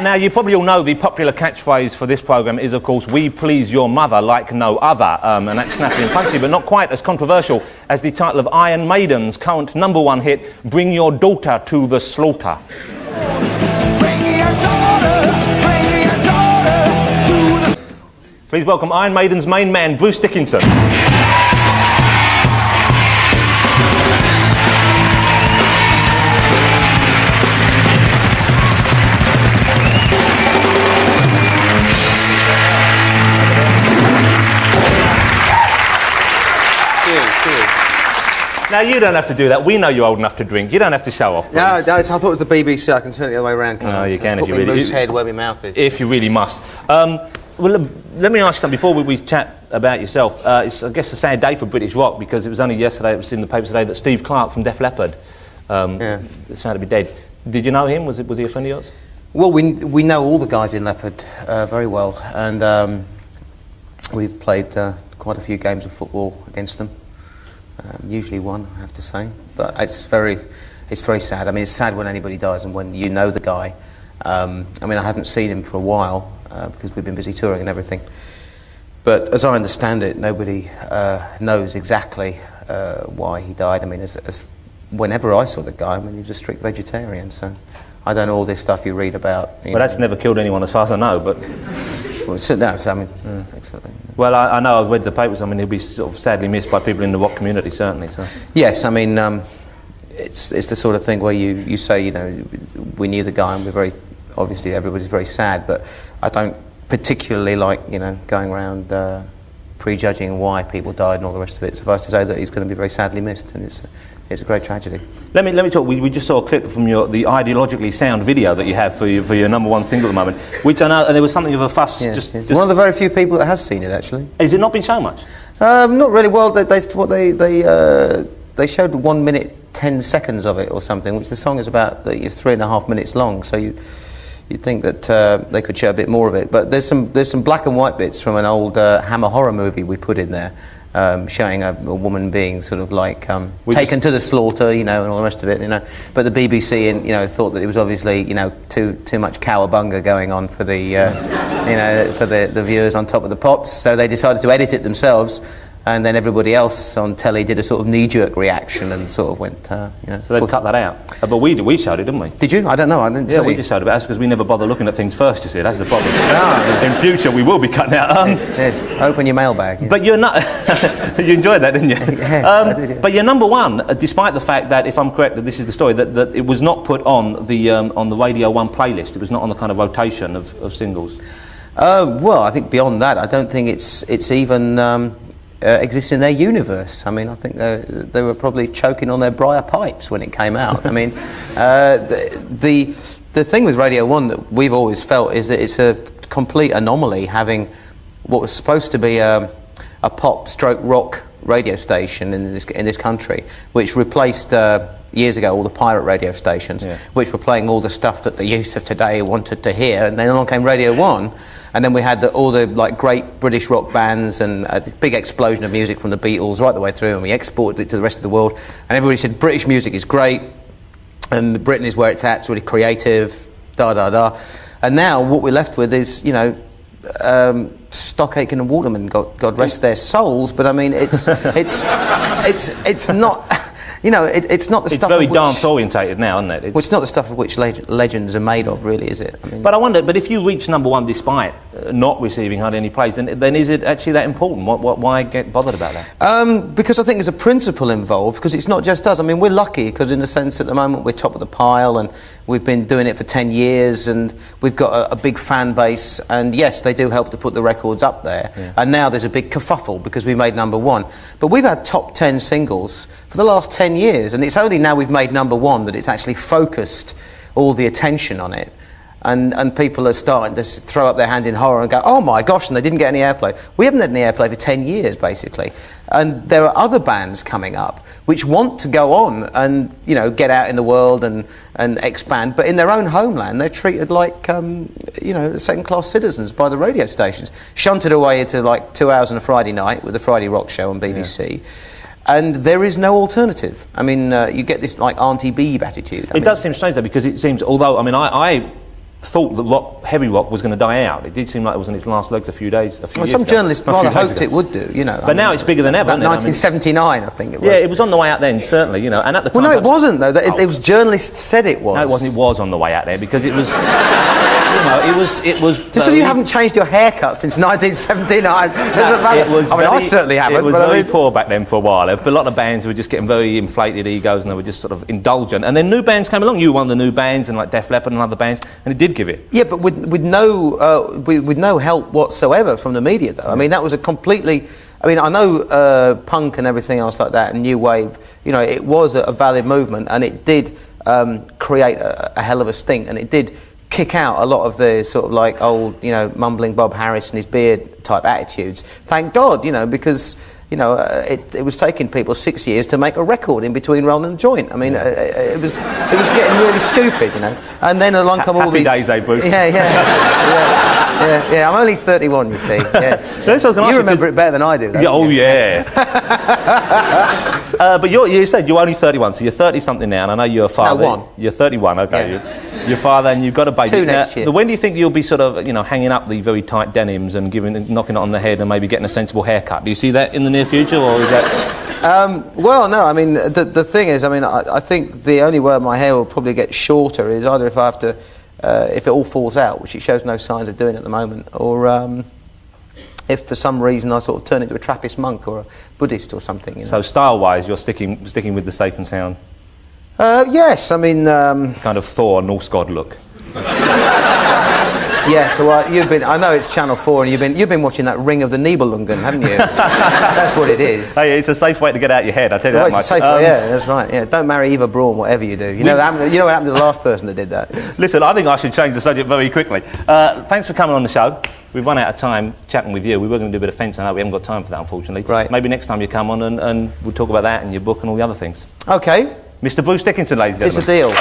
Now, you probably all know the popular catchphrase for this programme is, of course, "We please your mother like no other," and that's snappy and punchy, but not quite as controversial as the title of Iron Maiden's current #1 hit, "Bring Your Daughter to the Slaughter." Please welcome Iron Maiden's main man, Bruce Dickinson. Now, you don't have to do that. We know you're old enough to drink. You don't have to show off. No, I thought it was the BBC. I can turn it the other way around. No, you can if you really... Put my moose head where my mouth is. If you really must. Well, let me ask you something before we chat about yourself. It's, I guess, a sad day for British rock, because it was only yesterday, it was in the papers today, that Steve Clark from Def Leppard is found to be dead. Did you know him? Was he a friend of yours? Well, we know all the guys in Leppard very well, and we've played quite a few games of football against them. Usually won, I have to say, but it's very sad. I mean, it's sad when anybody dies and when you know the guy. I mean, I haven't seen him for a while because we've been busy touring and everything. But as I understand it, nobody knows exactly why he died. I mean, whenever I saw the guy, I mean, he was a strict vegetarian, so I don't know all this stuff you read about. Well, that's never killed anyone as far as I know, but... Well, no, so, I mean, excellent. Well, I know, I've read the papers. I mean, he'll be sort of sadly missed by people in the rock community, certainly. So. Yes, I mean, it's the sort of thing where you say, you know, we knew the guy and we're very, obviously everybody's very sad, but I don't particularly like, you know, going around prejudging why people died and all the rest of it. Suffice to say that he's going to be very sadly missed, and it's a great tragedy. Let me talk. We just saw a clip from the ideologically sound video that you have for your #1 single at the moment, which I know, and there was something of a fuss. Yeah, just one of the very few people that has seen it, actually. Has it not been shown much? Not really. Well, they showed 1 minute 10 seconds of it or something, which the song is about 3.5 minutes long. So you'd think that they could show a bit more of it. But there's some black and white bits from an old Hammer horror movie we put in there. Showing a woman being sort of like taken to the slaughter, you know, and all the rest of it, you know. But the BBC, you know, thought that it was obviously, you know, too much cowabunga going on for the, you know, for the viewers on Top of the Pops. So they decided to edit it themselves, and then everybody else on telly did a sort of knee-jerk reaction and sort of went, you know. So they cut that out. But we showed it, didn't we? Did you? I don't know. I didn't. Yeah, we just showed it. That's because we never bother looking at things first. You see, that's the problem. Ah. In future, we will be cutting out. Yes. Open your mailbag. Yes. But you're not. You enjoyed that, didn't you? Yeah, I did, yeah. But you're #1, despite the fact that, if I'm correct, that this is the story, that it was not put on the Radio 1 playlist. It was not on the kind of rotation of singles. Well, I think beyond that, I don't think it's even. Exists in their universe. I mean, I think they were probably choking on their briar pipes when it came out. I mean, the thing with Radio 1 that we've always felt is that it's a complete anomaly, having what was supposed to be a pop/rock radio station in this country, which replaced years ago all the pirate radio stations, which were playing all the stuff that the youth of today wanted to hear, and then along came Radio 1. And then we had all the like great British rock bands and a big explosion of music from the Beatles right the way through, and we exported it to the rest of the world. And everybody said British music is great, and Britain is where it's at. It's really creative, da da da. And now what we're left with is, you know, Stock Aitken and Waterman, God rest their souls. But I mean, it's not. You know, it's not the stuff. It's very dance orientated now, isn't it? Well, it's not the stuff of which legends are made of, really, is it? I mean, but I wonder. But if you reach #1 despite not receiving hardly any praise, then is it actually that important? Why get bothered about that? Because I think there's a principle involved. Because it's not just us. I mean, we're lucky because, in a sense, at the moment we're top of the pile, and we've been doing it for 10 years, and we've got a big fan base. And yes, they do help to put the records up there. Yeah. And now there's a big kerfuffle because we made #1. But we've had top 10 singles for the last 10 years, and it's only now we've made #1 that it's actually focused all the attention on it, and people are starting to throw up their hand in horror and go, oh my gosh, and they didn't get any airplay. We haven't had any airplay for 10 years basically, and there are other bands coming up which want to go on and, you know, get out in the world and expand, but in their own homeland they're treated like you know, second-class citizens by the radio stations, shunted away into like 2 hours on a Friday night with the Friday Rock Show on BBC. Yeah. And there is no alternative. I mean, you get this like Auntie Beeb attitude. It does seem strange though, because it seems, although, I mean, I thought that heavy rock was going to die out. It did seem like it was on its last legs a few years Some ago. journalists rather hoped it would do, you know. But now it's bigger than ever, isn't it? 1979, I think it was. Yeah, it was on the way out then, certainly, you know. And at the time... Well, no, it wasn't, though. It was journalists said it was. No, it wasn't. It was on the way out there because it was... You know, it was... Just because you haven't changed your haircut since 1979 doesn't matter. I certainly haven't. It was very poor back then for a while. A lot of bands were just getting very inflated egos and they were just sort of indulgent. And then new bands came along. You were one of the new bands, and like Def Leppard and other bands, and it did give it. Yeah, but with no help whatsoever from the media, though. I mean, that was a completely... I mean, I know punk and everything else like that and new wave, you know, it was a valid movement, and it did create a hell of a stink, and it did kick out a lot of the sort of like old, you know, mumbling Bob Harris and his beard type attitudes. Thank God, you know, because, you know, it was taking people 6 years to make a record in between rolling a joint. I mean, it was getting really stupid, you know. And then along come all these... Happy days, eh, Bruce? Yeah, I'm only 31, you see, yes. That's what I was gonna ask you remember it better than I do, though. Yeah, oh, yeah. But you said you're only 31, so you're 30-something now, and I know you're a father. No, one. You're 31, OK. Yeah. You're father, and you've got a baby. 2 next year. When do you think you'll be sort of, you know, hanging up the very tight denims and knocking it on the head and maybe getting a sensible haircut? Do you see that in the near future, or is that... well, no, I mean, the thing is, I mean, I think the only way my hair will probably get shorter is either if I have to... if it all falls out, which it shows no signs of doing at the moment, or if for some reason I sort of turn into a Trappist monk or a Buddhist or something. You know? So style-wise, you're sticking with the safe and sound? Yes, I mean... kind of Thor, Norse god look. Yeah, so I know it's Channel 4, and you've been watching that Ring of the Nibelungen, haven't you? That's what it is. Hey, it's a safe way to get out your head, I tell you that much. It's a safe way, yeah, that's right. Yeah, don't marry Eva Braun, whatever you do. You know what happened to the last person that did that? Listen, I think I should change the subject very quickly. Thanks for coming on the show. We've run out of time chatting with you. We were going to do a bit of fence, I know we haven't got time for that, unfortunately. Right. Maybe next time you come on and we'll talk about that and your book and all the other things. OK. Mr. Bruce Dickinson, ladies and gentlemen. It's a deal.